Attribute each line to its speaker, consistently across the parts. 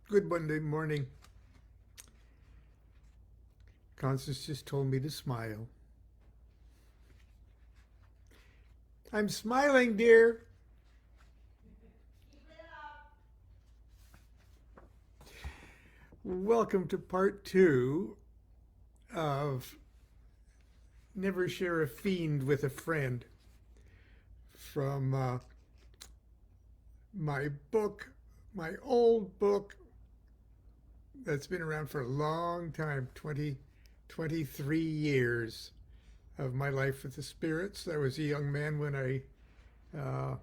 Speaker 1: Good Monday morning. Constance just told me to smile. I'm smiling, dear. Welcome to part two of Never Share a Fiend with a Friend from my book, my old book that's been around for a long time 23 years of my life with the spirits. I was a young man uh,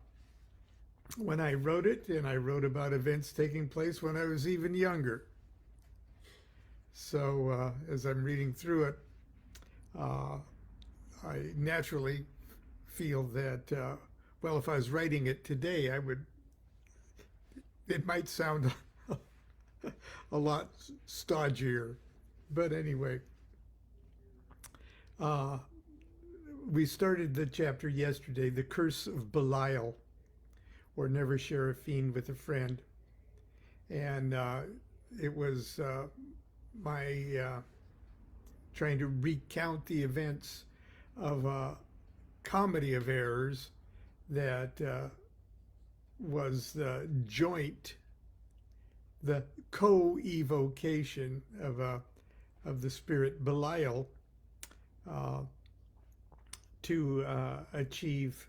Speaker 1: when I wrote it, and I wrote about events taking place when I was even younger. So as I'm reading through it, uh, I naturally feel that, well, if I was writing it today, it might sound a lot stodgier. But anyway, uh, we started the chapter yesterday, The Curse of Belial, or Never Share a Fiend with a Friend. And it was my trying to recount the events of a comedy of errors that was the co-evocation of the spirit Belial uh, to achieve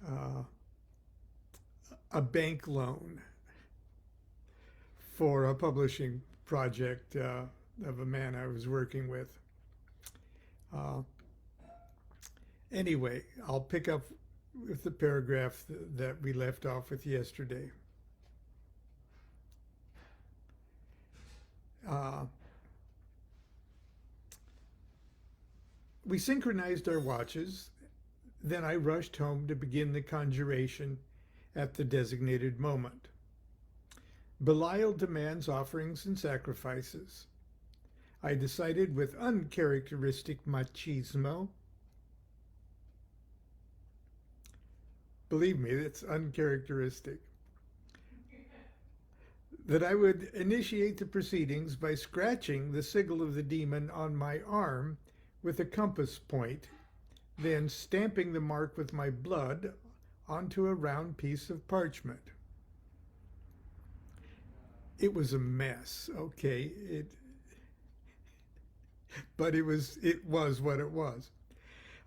Speaker 1: uh, a bank loan for a publishing project of a man I was working with. Uh, anyway, I'll pick up with the paragraph that we left off with yesterday. We synchronized our watches. Then I rushed home to begin the conjuration at the designated moment. Belial demands offerings and sacrifices. I decided with uncharacteristic machismo. Believe me, it's uncharacteristic. That I would initiate the proceedings by scratching the sigil of the demon on my arm with a compass point, then stamping the mark with my blood onto a round piece of parchment. It was a mess, okay? But it was what it was.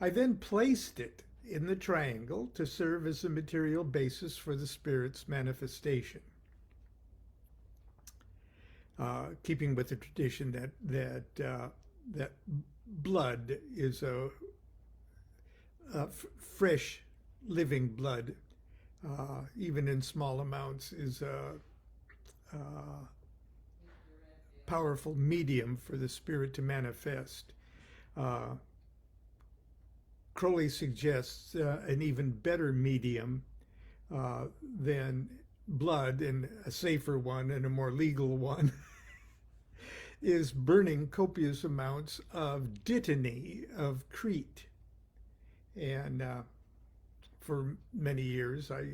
Speaker 1: I then placed it in the triangle to serve as the material basis for the spirit's manifestation. Keeping with the tradition that blood is a fresh, living blood, even in small amounts, is a powerful medium for the spirit to manifest. Crowley suggests an even better medium than blood, and a safer one and a more legal one is burning copious amounts of dittany of Crete. And for many years I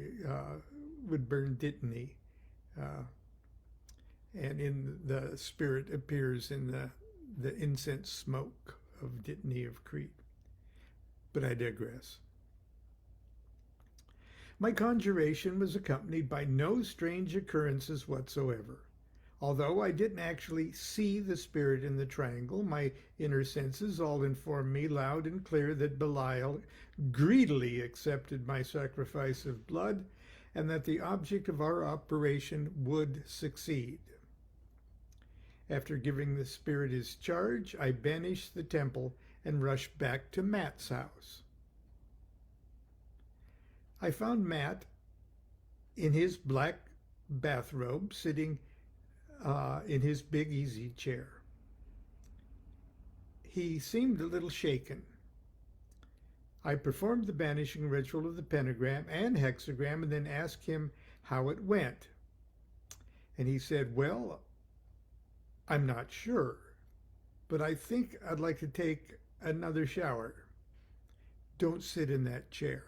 Speaker 1: would burn dittany. And in the spirit appears in the incense smoke of dittany of Crete. But I digress. My conjuration was accompanied by no strange occurrences whatsoever. Although I didn't actually see the spirit in the triangle, my inner senses all informed me loud and clear that Belial greedily accepted my sacrifice of blood and that the object of our operation would succeed. After giving the spirit his charge, I banished the temple and rushed back to Matt's house. I found Matt in his black bathrobe, sitting in his big easy chair. He seemed a little shaken. I performed the banishing ritual of the pentagram and hexagram and then asked him how it went. And he said, well, I'm not sure, but I think I'd like to take another shower. Don't sit in that chair.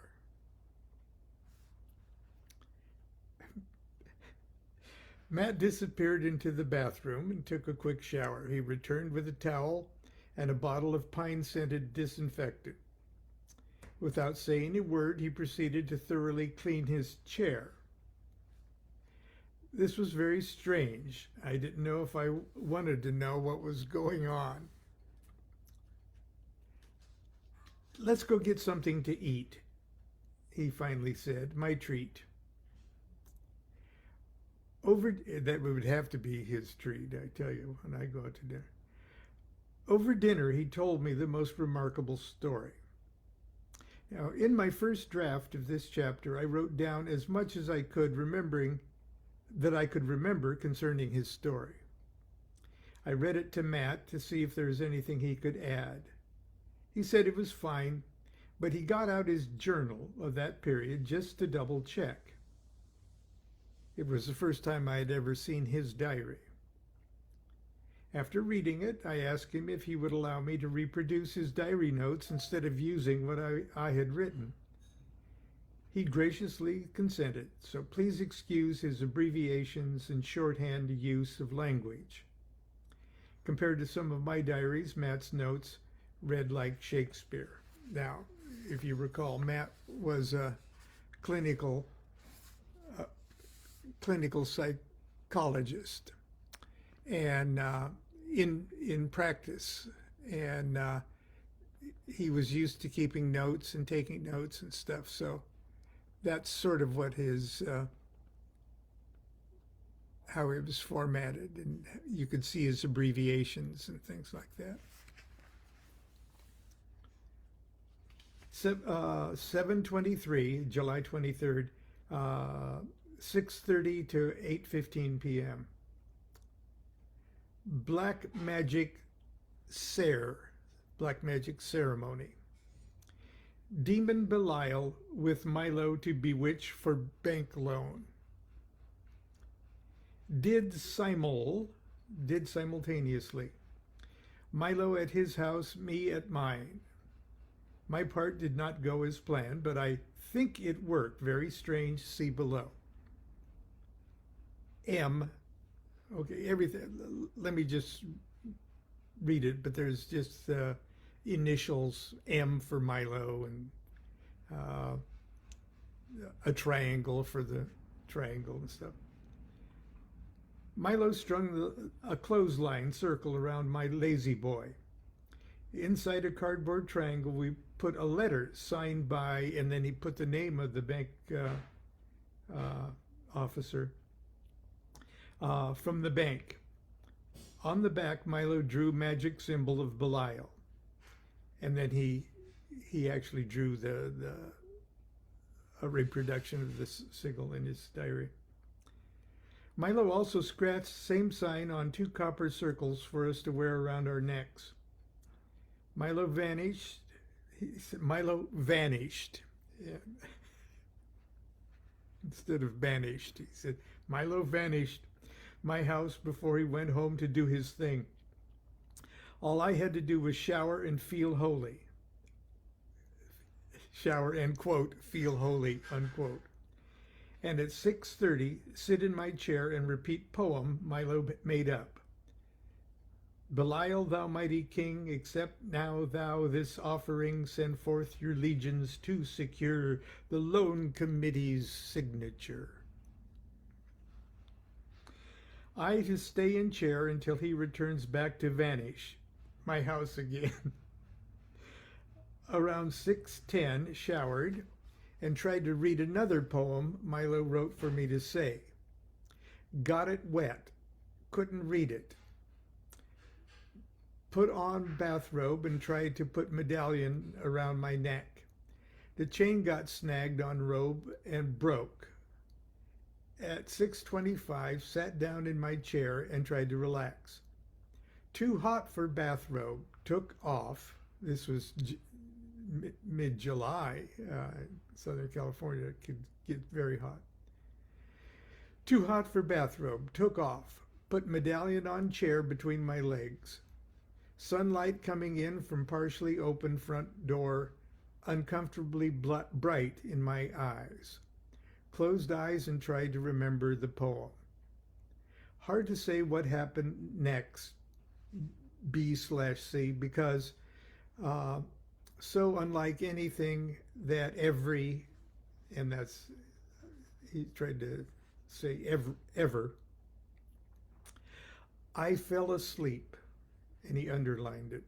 Speaker 1: Matt disappeared into the bathroom and took a quick shower. He returned with a towel and a bottle of pine-scented disinfectant. Without saying a word, he proceeded to thoroughly clean his chair. This was very strange. I didn't know if I wanted to know what was going on. "Let's go get something to eat," he finally said, "my treat." That would have to be his treat, I tell you, when I go out to dinner. Over dinner, he told me the most remarkable story. Now, in my first draft of this chapter, I wrote down as much as I could, remember concerning his story. I read it to Matt to see if there was anything he could add. He said it was fine, but he got out his journal of that period just to double check. It was the first time I had ever seen his diary. After reading it, I asked him if he would allow me to reproduce his diary notes instead of using what I had written. He graciously consented, so please excuse his abbreviations and shorthand use of language. Compared to some of my diaries, Matt's notes read like Shakespeare. Now, if you recall, Matt was a clinical psychologist, and in practice, and he was used to keeping notes and taking notes and stuff. So that's sort of what his how it was formatted, and you could see his abbreviations and things like that. 7:23, July 23rd, 6:30 to 8:15 p.m. Black magic ceremony. Demon Belial with Milo to bewitch for bank loan. Did simultaneously. Milo at his house, me at mine. My part did not go as planned, but I think it worked. Very strange. See below. M. Okay, everything. Let me just read it, but there's just initials M for Milo and a triangle for the triangle and stuff. Milo strung a clothesline circle around my lazy boy. Inside a cardboard triangle, we put a letter signed by, and then he put the name of the bank officer from the bank. On the back, Milo drew magic symbol of Belial, and then he actually drew a reproduction of this signal in his diary. Milo also scratched same sign on 2 copper circles for us to wear around our necks. Milo vanished. Yeah. Instead of banished, he said, Milo vanished my house before he went home to do his thing. All I had to do was shower and feel holy. Shower and, quote, feel holy, unquote. And at 6:30, sit in my chair and repeat poem Milo made up. Belial, thou mighty king, accept now thou this offering, send forth your legions to secure the loan committee's signature. I to stay in chair until he returns back to vanish, my house again. Around 6:10, showered, and tried to read another poem Milo wrote for me to say. Got it wet, couldn't read it. Put on bathrobe and tried to put medallion around my neck. The chain got snagged on robe and broke. At 6:25, sat down in my chair and tried to relax. Too hot for bathrobe, took off. This was mid-July. Southern California, it could get very hot. Too hot for bathrobe, took off. Put medallion on chair between my legs. Sunlight coming in from partially open front door, uncomfortably bright in my eyes. Closed eyes and tried to remember the poem. Hard to say what happened next, B/C, because uh, so unlike anything that and that's, he tried to say ever, I fell asleep, and he underlined it.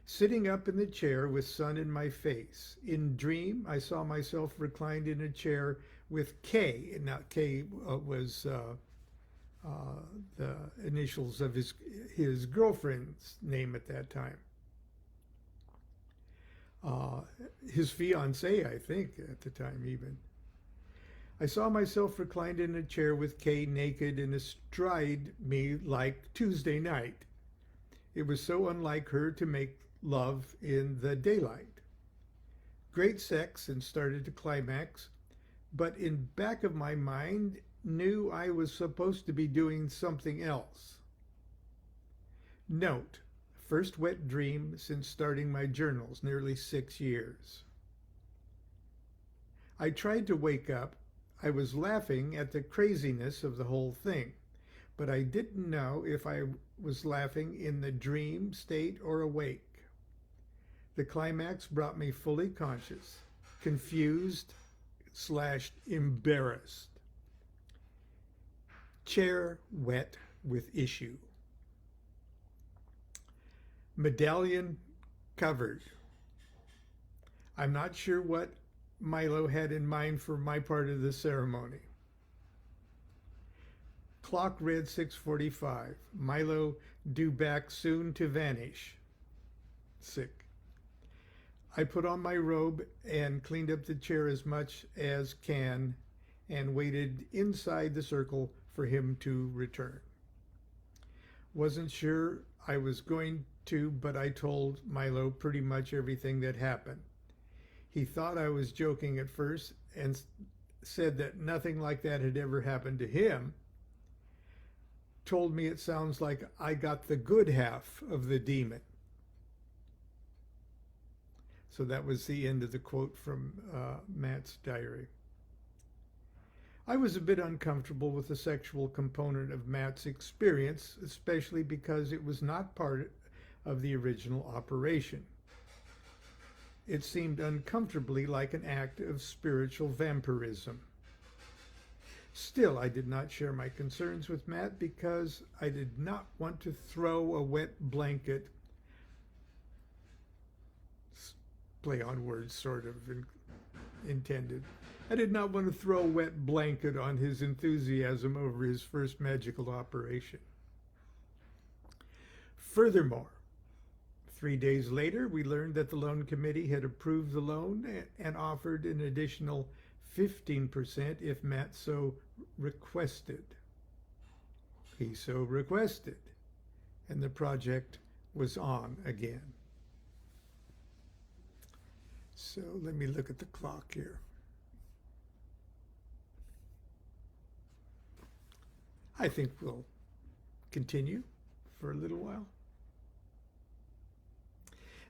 Speaker 1: Sitting up in the chair with sun in my face. In dream, I saw myself reclined in a chair with K, and now K was the initials of his girlfriend's name at that time. His fiancée, I think, at the time even. I saw myself reclined in a chair with Kay naked and astride me like Tuesday night. It was so unlike her to make love in the daylight. Great sex and started to climax, but in back of my mind knew I was supposed to be doing something else. Note, first wet dream since starting my journals, nearly 6 years. I tried to wake up. I was laughing at the craziness of the whole thing, but I didn't know if I was laughing in the dream state or awake. The climax brought me fully conscious, confused / embarrassed. Chair wet with issue. Medallion covered. I'm not sure what Milo had in mind for my part of the ceremony. Clock read 6:45. Milo due back soon to vanish. Sick. I put on my robe and cleaned up the chair as much as can and waited inside the circle for him to return. Wasn't sure I was going to, but I told Milo pretty much everything that happened. He thought I was joking at first and said that nothing like that had ever happened to him. Told me it sounds like I got the good half of the demon. So that was the end of the quote from Matt's diary. I was a bit uncomfortable with the sexual component of Matt's experience, especially because it was not part of the original operation. It seemed uncomfortably like an act of spiritual vampirism. Still, I did not share my concerns with Matt because I did not want to throw a wet blanket, play on words sort of intended. I did not want to throw a wet blanket on his enthusiasm over his first magical operation. Furthermore, 3 days later, we learned that the loan committee had approved the loan and offered an additional 15% if Matt so requested. He so requested, and the project was on again. So let me look at the clock here. I think we'll continue for a little while.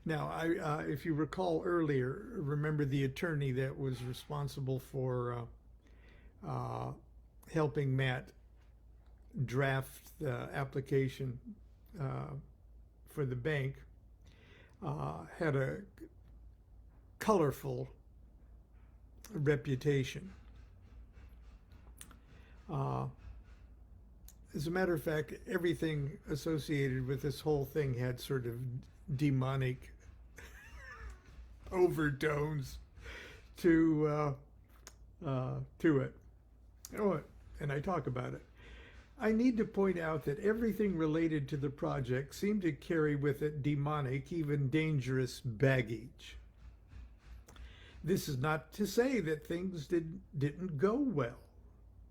Speaker 1: Now, if you recall earlier, remember the attorney that was responsible for helping Matt draft the application for the bank, had a colorful reputation. As a matter of fact, everything associated with this whole thing had sort of demonic overtones to it. Oh, and I talk about it. I need to point out that everything related to the project seemed to carry with it demonic, even dangerous baggage. This is not to say that things didn't go well.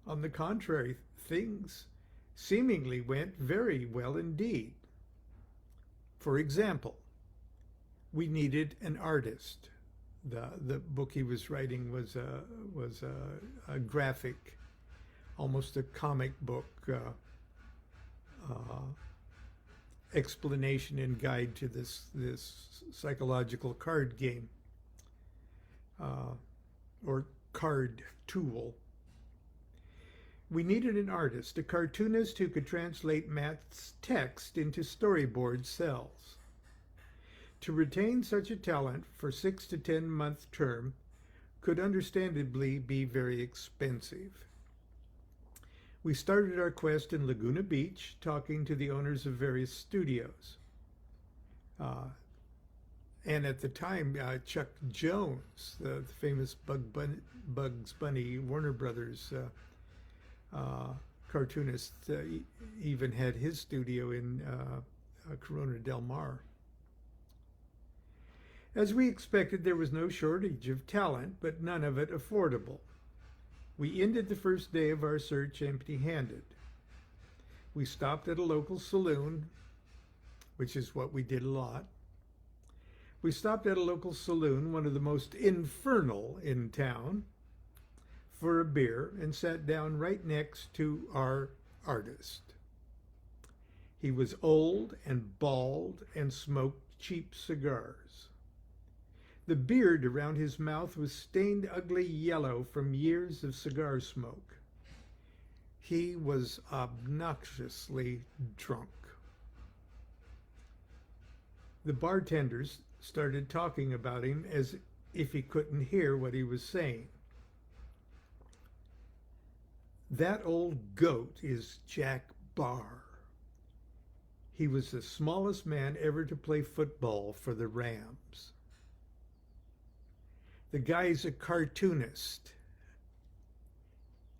Speaker 1: On the contrary, things seemingly went very well indeed. For example, we needed an artist. The book he was writing was a graphic, almost a comic book explanation and guide to this psychological card game or card tool. We needed an artist, a cartoonist who could translate Matt's text into storyboard cells. To retain such a talent for 6 to 10 month term could understandably be very expensive. We started our quest in Laguna Beach, talking to the owners of various studios. And at the time, Chuck Jones, the famous Bugs Bunny Warner Brothers cartoonist, even had his studio in Corona del Mar. As we expected, there was no shortage of talent, but none of it affordable. We ended the first day of our search empty-handed. We stopped at a local saloon, which is what we did a lot. We stopped at a local saloon, one of the most infernal in town, for a beer and sat down right next to our artist. He was old and bald and smoked cheap cigars. The beard around his mouth was stained ugly yellow from years of cigar smoke. He was obnoxiously drunk. The bartenders started talking about him as if he couldn't hear what he was saying. That old goat is Jack Barr. He was the smallest man ever to play football for the Rams. The guy's a cartoonist.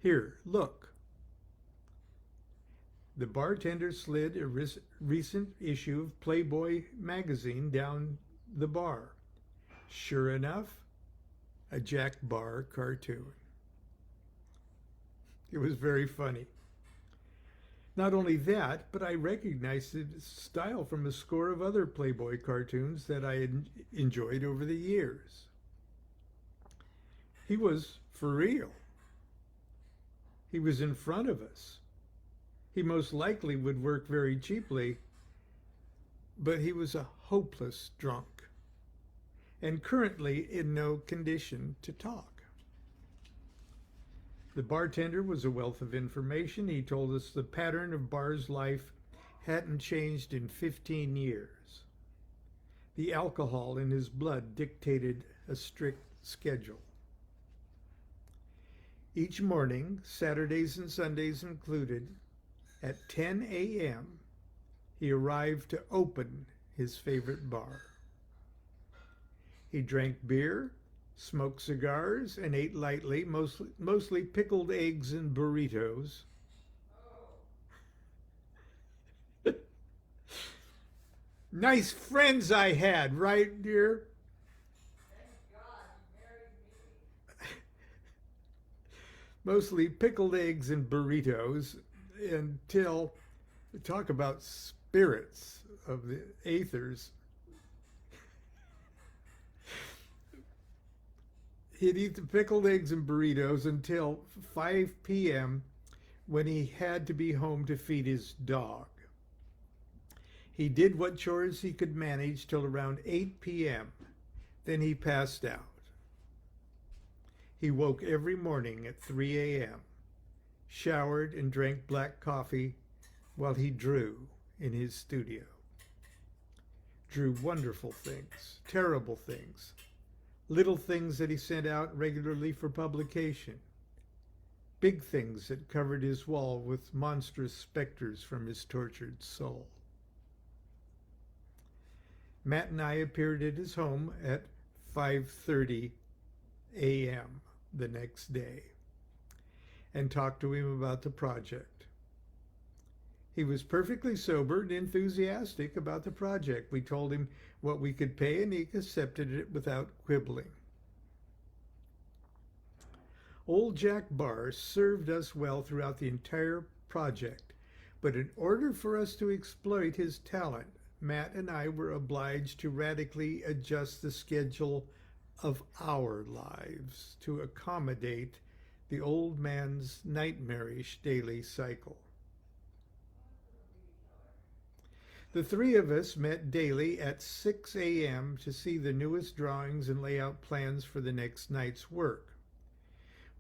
Speaker 1: Here, look. The bartender slid a recent issue of Playboy magazine down the bar. Sure enough, a Jack Barr cartoon. It was very funny. Not only that, but I recognized his style from a score of other Playboy cartoons that I had enjoyed over the years. He was for real. He was in front of us. He most likely would work very cheaply, but he was a hopeless drunk and currently in no condition to talk. The bartender was a wealth of information. He told us the pattern of Barr's life hadn't changed in 15 years. The alcohol in his blood dictated a strict schedule. Each morning, Saturdays and Sundays included, at 10 a.m., he arrived to open his favorite bar. He drank beer, smoked cigars, and ate lightly, mostly pickled eggs and burritos. Nice friends I had, right, dear? Mostly pickled eggs and burritos until, talk about spirits of the aethers. He'd eat the pickled eggs and burritos until 5 p.m. when he had to be home to feed his dog. He did what chores he could manage till around 8 p.m. Then he passed out. He woke every morning at 3 a.m., showered and drank black coffee while he drew in his studio. Drew wonderful things, terrible things, little things that he sent out regularly for publication, big things that covered his wall with monstrous specters from his tortured soul. Matt and I appeared at his home at 5:30 a.m. the next day and talked to him about the project. He was perfectly sober and enthusiastic about the project. We told him what we could pay and he accepted it without quibbling. Old Jack Barr served us well throughout the entire project, but in order for us to exploit his talent, Matt and I were obliged to radically adjust the schedule of our lives to accommodate the old man's nightmarish daily cycle. The three of us met daily at 6 a.m. to see the newest drawings and lay out plans for the next night's work.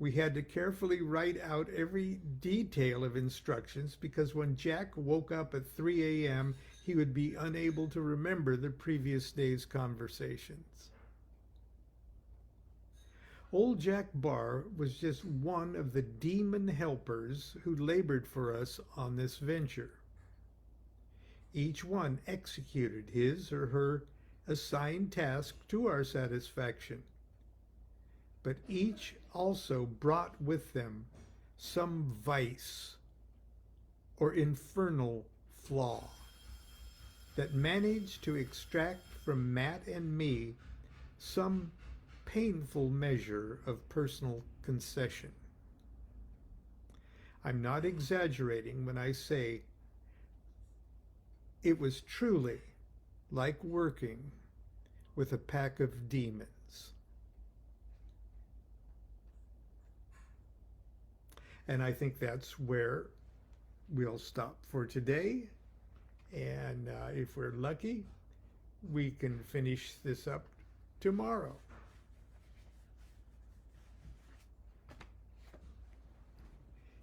Speaker 1: We had to carefully write out every detail of instructions because when Jack woke up at 3 a.m., he would be unable to remember the previous day's conversations. Old Jack Barr was just one of the demon helpers who labored for us on this venture. Each one executed his or her assigned task to our satisfaction, but each also brought with them some vice or infernal flaw that managed to extract from Matt and me some painful measure of personal concession. I'm not exaggerating when I say it was truly like working with a pack of demons. And I think that's where we'll stop for today. And if we're lucky, we can finish this up tomorrow.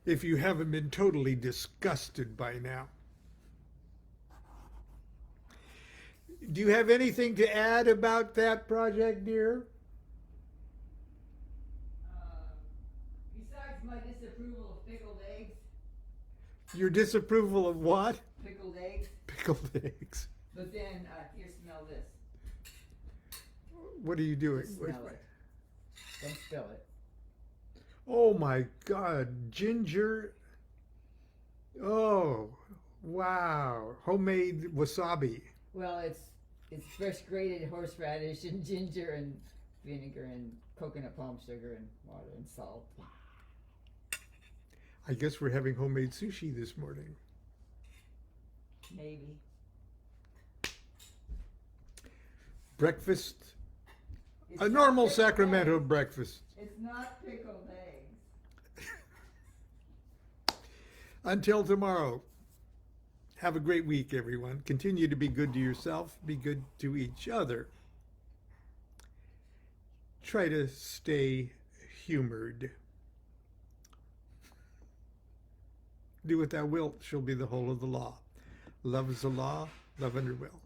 Speaker 1: If you haven't been totally disgusted by now. Do you have anything to add about that project, dear?
Speaker 2: Besides my disapproval of pickled eggs.
Speaker 1: Your disapproval of what?
Speaker 2: Pickled eggs.
Speaker 1: Pickled eggs.
Speaker 2: But then, here, smell this.
Speaker 1: What are you doing?
Speaker 2: Just smell it. Don't spill it.
Speaker 1: Oh my God, ginger. Oh, wow. Homemade wasabi.
Speaker 2: Well, it's fresh grated horseradish and ginger and vinegar and coconut palm sugar and water and salt.
Speaker 1: I guess we're having homemade sushi this morning.
Speaker 2: Maybe.
Speaker 1: Breakfast.
Speaker 2: It's
Speaker 1: A
Speaker 2: not
Speaker 1: normal
Speaker 2: pickled
Speaker 1: Sacramento
Speaker 2: eggs.
Speaker 1: breakfast.
Speaker 2: It's not pickled eggs.
Speaker 1: Until tomorrow. Have a great week, everyone. Continue to be good to yourself. Be good to each other. Try to stay humored. Do what thou wilt shall be the whole of the law. Love is the law, love under will.